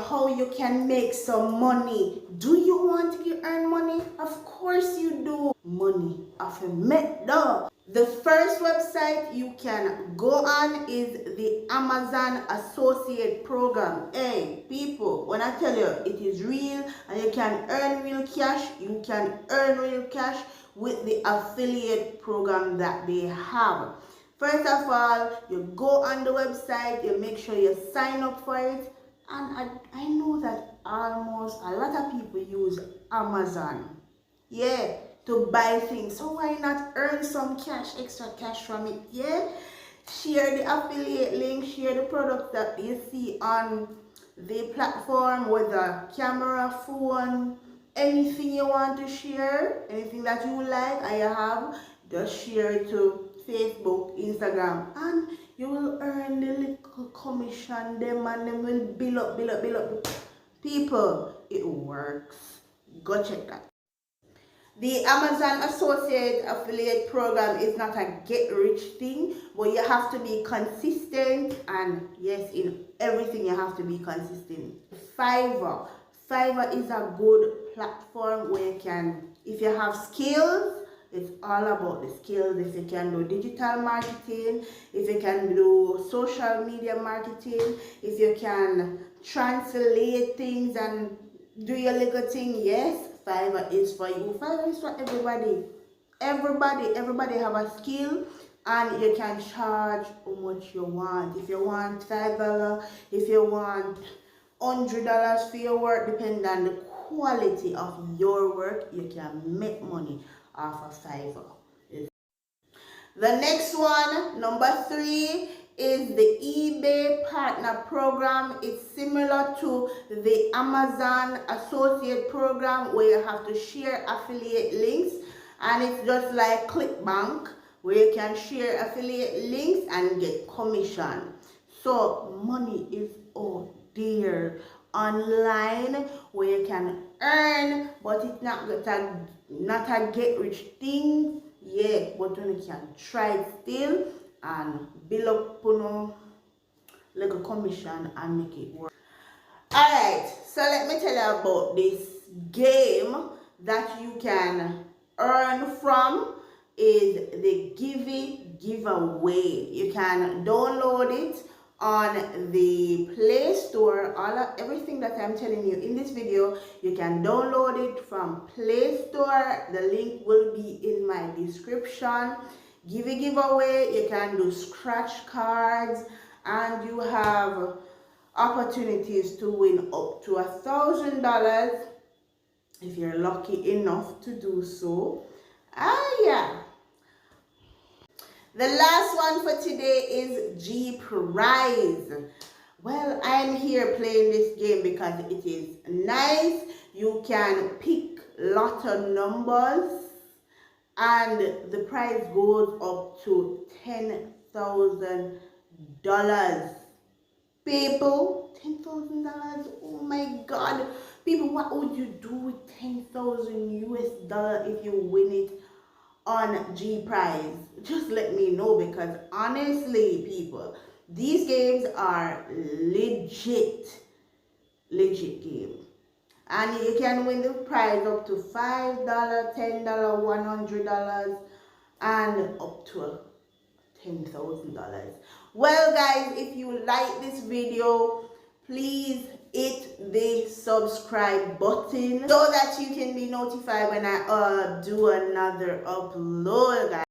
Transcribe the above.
how you can make some money. Do you want to earn money? Of course you do. Money of a make though. The first website you can go on is the Amazon Associate Program. Hey people, when I tell you it is real and you can earn real cash, you can earn real cash with the affiliate program that they have. First of all, you go on the website, you make sure you sign up for it, and I know that almost a lot of people use Amazon, yeah, to buy things. So why not earn some cash, extra cash from it, yeah? Share the affiliate link, share the product that you see on the platform, whether camera, phone, anything you want to share, anything that you like and you have, just share it to Facebook, Instagram, and you will earn the little commission them, and them will build up. People, it works. Go check that. The Amazon Associate Affiliate Program is not a get-rich thing, but you have to be consistent, and yes, in everything you have to be consistent. Fiverr. Fiverr is a good platform where you can, if you have skills, it's all about the skills. If you can do digital marketing, if you can do social media marketing, if you can translate things and do your little thing, yes, Fiverr is for you. Fiverr is for everybody. Everybody have a skill, and you can charge how much you want. If you want $5, if you want $100 for your work, depending on the quality of your work, you can make money off of Fiverr. The next one, number 3, is the eBay Partner Program. It's similar to the Amazon Associate Program where you have to share affiliate links, and it's just like ClickBank where you can share affiliate links and get commission. So money is out there online where you can earn, but it's not a get rich thing. Yeah, but you can try it still and build up like a commission and make it work. Alright, so let me tell you about this game that you can earn from. Is the giveaway. You can download it on the Play Store. Everything that I'm telling you in this video, you can download it from Play Store. The link will be in my description. Giveaway, you can do scratch cards, and you have opportunities to win up to $1,000 if you're lucky enough to do so. Yeah. The last one for today is G Prize. Well, I'm here playing this game because it is nice. You can pick lotto numbers, and the prize goes up to $10,000. People, $10,000. Oh my God. People, what would you do with 10,000 US dollar if you win it on G Prize? Just let me know, because honestly, people, these games are legit game, and you can win the prize up to $5, $10, $100, and up to $10,000. Well guys, if you like this video, please hit the subscribe button so that you can be notified when I do another upload, guys.